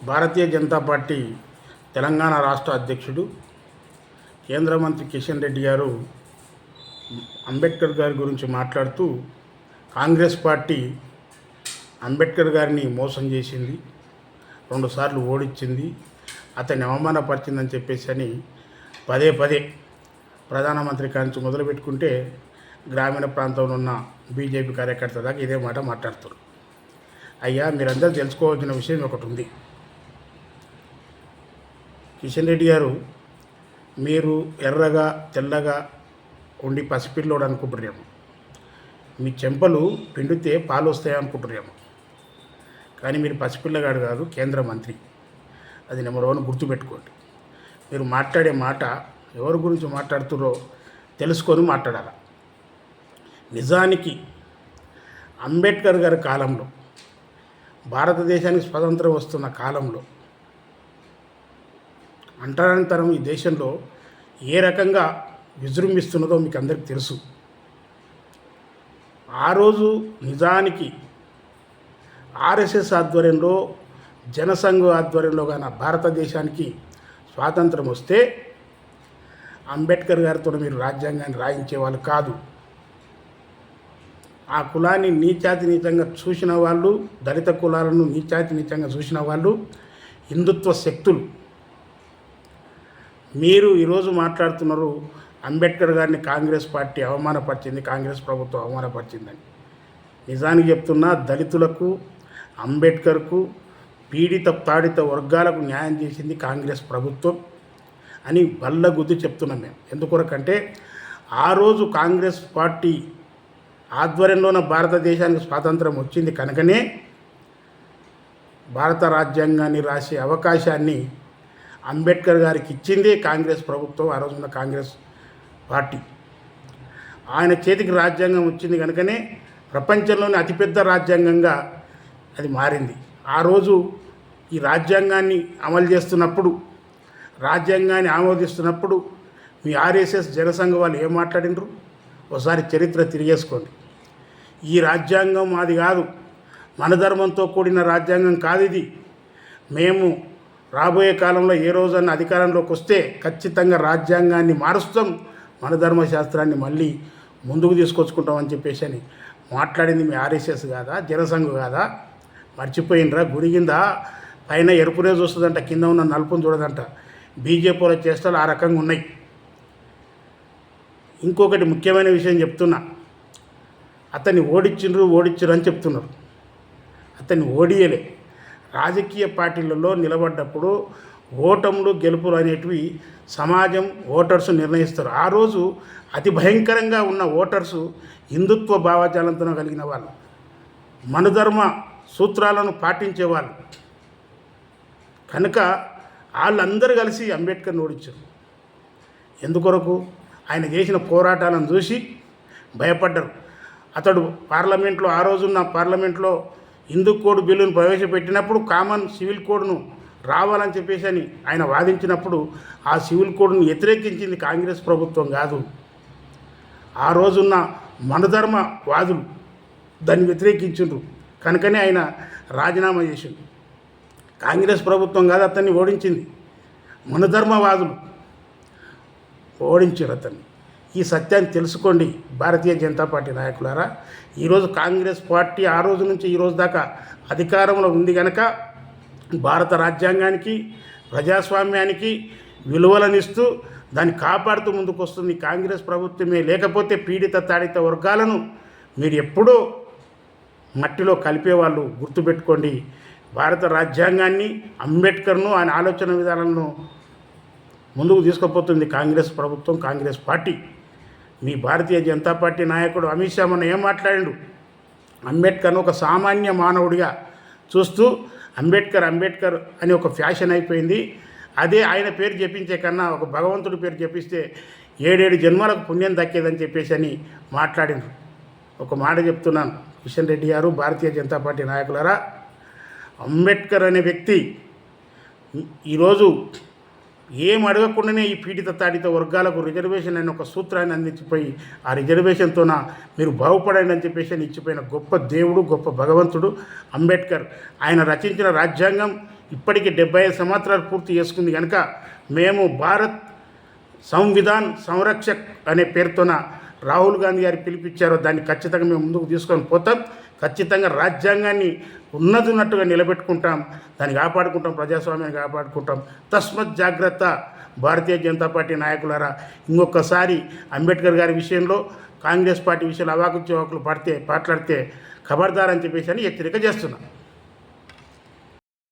Bharatiya Janata party Telangana రాష్ట్ర అధ్యక్షుడు కేంద్ర మంత్రి కిషన్ రెడ్డి గారు అంబేద్కర్ గారి గురించి మాట్లాడుతూ కాంగ్రెస్ పార్టీ అంబేద్కర్ గారిని మోసం చేసింది, 2 సార్లు ఓడించింది, అతన్ని అవమానపరిచిందని చెప్పేసి అని పదే పదే ప్రధానమంత్రి కాంచి మొదలుపెట్టుకుంటే గ్రామీణ ప్రాంతంలో ఉన్న బీజేపీ కార్యకర్త దాకా ఇదే మాట మాట్లాడుతారు. అయ్యా, మీరందరూ తెలుసుకోవాల్సిన విషయం ఒకటి ఉంది. కిషన్ రెడ్డి గారు, మీరు ఎర్రగా తెల్లగా ఉండి పసిపిల్లోడు అనుకుంటున్నాము, మీ చెంపలు పిండితే పాలు వస్తాయి అనుకుంటున్నాము. కానీ మీరు పసిపిల్లగాడు కాదు, కేంద్ర మంత్రి. అది నెంబర్ 1 గుర్తుపెట్టుకోండి. మీరు మాట్లాడే మాట ఎవరి గురించి మాట్లాడుతున్నారో తెలుసుకొని మాట్లాడాలి. నిజానికి అంబేద్కర్ గారి కాలంలో, భారతదేశానికి స్వతంత్రం వస్తున్న కాలంలో అంటరానితనం ఈ దేశంలో ఏ రకంగా విజృంభిస్తున్నదో మీకు అందరికీ తెలుసు. ఆ రోజు నిజానికి ఆర్ఎస్ఎస్ ఆధ్వర్యంలో, జనసంఘ ఆధ్వర్యంలో కానీ భారతదేశానికి స్వాతంత్రం వస్తే అంబేద్కర్ గారితో మీరు రాజ్యాంగాన్ని రాయించే వాళ్ళు కాదు. ఆ కులాన్ని నీచాతి నీచంగా చూసిన వాళ్ళు, దళిత కులాలను నీచాతి నీచంగా చూసిన వాళ్ళు హిందుత్వ శక్తులు. మీరు ఈరోజు మాట్లాడుతున్నారు అంబేద్కర్ గారిని కాంగ్రెస్ పార్టీ అవమానపరిచింది, కాంగ్రెస్ ప్రభుత్వం అవమానపరిచిందని. నిజానికి చెప్తున్నా, దళితులకు, అంబేద్కర్కు, పీడిత తాడిత వర్గాలకు న్యాయం చేసింది కాంగ్రెస్ ప్రభుత్వం అని బల్లగుద్ది చెప్తున్నాం మేము. ఎందుకొరకంటే ఆ రోజు కాంగ్రెస్ పార్టీ ఆధ్వర్యంలోన భారతదేశానికి స్వాతంత్రం వచ్చింది కనుకనే భారత రాజ్యాంగాన్ని రాసే అవకాశాన్ని అంబేద్కర్ గారికి ఇచ్చిందే కాంగ్రెస్ ప్రభుత్వం, ఆ రోజున్న కాంగ్రెస్ పార్టీ. ఆయన చేతికి రాజ్యాంగం వచ్చింది కనుకనే ప్రపంచంలోని అతిపెద్ద రాజ్యాంగంగా అది మారింది. ఆ రోజు ఈ రాజ్యాంగాన్ని అమలు చేస్తున్నప్పుడు, రాజ్యాంగాన్ని ఆమోదిస్తున్నప్పుడు మీ ఆర్ఎస్ఎస్ జనసంఘ వాళ్ళు ఏం మాట్లాడినరు ఒకసారి చరిత్ర తిరిగేసుకోండి. ఈ రాజ్యాంగం మాది కాదు, మన ధర్మంతో కూడిన రాజ్యాంగం కాదు ఇది. మేము రాబోయే కాలంలో ఏ రోజన్నా అధికారంలోకి వస్తే ఖచ్చితంగా రాజ్యాంగాన్ని మారుస్తాం, మన ధర్మశాస్త్రాన్ని మళ్ళీ ముందుకు తీసుకొచ్చుకుంటామని చెప్పేసి అని మాట్లాడింది మీ ఆర్ఎస్ఎస్ కాదా, జనసంఘ కాదా? మర్చిపోయినరా? గురిగిందా? పైన ఎరుపునే చూస్తుందంట, కింద ఉన్న నలుపుని చూడదంట. బీజేపీలో చేష్టలు ఆ రకంగా ఉన్నాయి. ఇంకొకటి ముఖ్యమైన విషయం చెప్తున్నా, అతన్ని ఓడించరు అని చెప్తున్నారు. అతన్ని ఓడియలే. రాజకీయ పార్టీలలో నిలబడ్డప్పుడు ఓటములు గెలుపులు అనేటివి సమాజం, ఓటర్స్ నిర్ణయిస్తారు. ఆ రోజు అతి భయంకరంగా ఉన్న ఓటర్సు హిందుత్వ భావజాలంతో కలిగిన వాళ్ళు, మనుధర్మ సూత్రాలను పాటించేవాళ్ళు కనుక వాళ్ళందరూ కలిసి అంబేద్కర్ని ఓడించారు. ఎందుకొరకు? ఆయన చేసిన పోరాటాలను చూసి భయపడ్డారు. అతడు పార్లమెంట్లో, ఆ రోజున్న పార్లమెంట్లో హిందూ కోడ్ బిల్లును ప్రవేశపెట్టినప్పుడు కామన్ సివిల్ కోడ్ను రావాలని చెప్పేసి అని ఆయన వాదించినప్పుడు ఆ సివిల్ కోడ్ను వ్యతిరేకించింది కాంగ్రెస్ ప్రభుత్వం కాదు, ఆ రోజున్న మనధర్మ వాదులు దాన్ని వ్యతిరేకించిండ్రు. కనుకనే ఆయన రాజీనామా చేసిండు. కాంగ్రెస్ ప్రభుత్వం కాదు అతన్ని ఓడించింది, మనధర్మవాదులు ఓడించారు అతన్ని. ఈ సత్యాన్ని తెలుసుకోండి భారతీయ జనతా పార్టీ నాయకులారా. ఈరోజు కాంగ్రెస్ పార్టీ ఆ రోజు నుంచి ఈ రోజు దాకా అధికారంలో ఉంది కనుక భారత రాజ్యాంగానికి, ప్రజాస్వామ్యానికి విలువలనిస్తూ దాన్ని కాపాడుతూ ముందుకు వస్తుంది కాంగ్రెస్ ప్రభుత్వమే. లేకపోతే పీడిత తాడిత వర్గాలను మీరు ఎప్పుడూ మట్టిలో కలిపేవాళ్ళు. గుర్తుపెట్టుకోండి, భారత రాజ్యాంగాన్ని, అంబేద్కర్ను, ఆయన ఆలోచన విధానాలను ముందుకు తీసుకుపోతుంది కాంగ్రెస్ ప్రభుత్వం, కాంగ్రెస్ పార్టీ. మీ భారతీయ జనతా పార్టీ నాయకుడు అమిత్ షా మొన్న ఏం మాట్లాడిండు? అంబేద్కర్ను ఒక సామాన్య మానవుడిగా చూస్తూ అంబేద్కర్ అని ఒక ఫ్యాషన్ అయిపోయింది. అదే ఆయన పేరు చెప్పించే కన్నా ఒక భగవంతుడి పేరు చెప్పిస్తే 7 జన్మలకు పుణ్యం దక్కేదని చెప్పేసి అని మాట్లాడిండ్రు. ఒక మాట చెప్తున్నాను, కిషన్ రెడ్డి గారు, భారతీయ జనతా పార్టీ నాయకులారా, అంబేద్కర్ అనే వ్యక్తి ఈరోజు ఏం అడగకుండానే ఈ పీడిత తాడిత వర్గాలకు రిజర్వేషన్ అనే ఒక సూత్రాన్ని అందించిపోయి ఆ రిజర్వేషన్తోన మీరు బాగుపడండి అని చెప్పేసి ఇచ్చిపోయిన గొప్ప దేవుడు, గొప్ప భగవంతుడు అంబేద్కర్. ఆయన రచించిన రాజ్యాంగం ఇప్పటికి 75 సంవత్సరాలు పూర్తి చేసుకుంది కనుక మేము భారత్ సంవిధాన్ సంరక్షక్ అనే పేరుతోన రాహుల్ గాంధీ గారు పిలిపించారో దాన్ని ఖచ్చితంగా మేము ముందుకు తీసుకొని పోతాం. ఖచ్చితంగా రాజ్యాంగాన్ని ఉన్నట్టుగా నిలబెట్టుకుంటాం, దాన్ని కాపాడుకుంటాం, ప్రజాస్వామ్యాన్ని కాపాడుకుంటాం. తస్మత్ జాగ్రత్త భారతీయ జనతా పార్టీ నాయకులారా. ఇంకొకసారి అంబేద్కర్ గారి విషయంలో కాంగ్రెస్ పార్టీ విషయంలో అవాకు చవాకులు మాట్లాడితే ఖబర్దార్ అని చెప్పేసి హెచ్చరిక చేస్తున్నాం.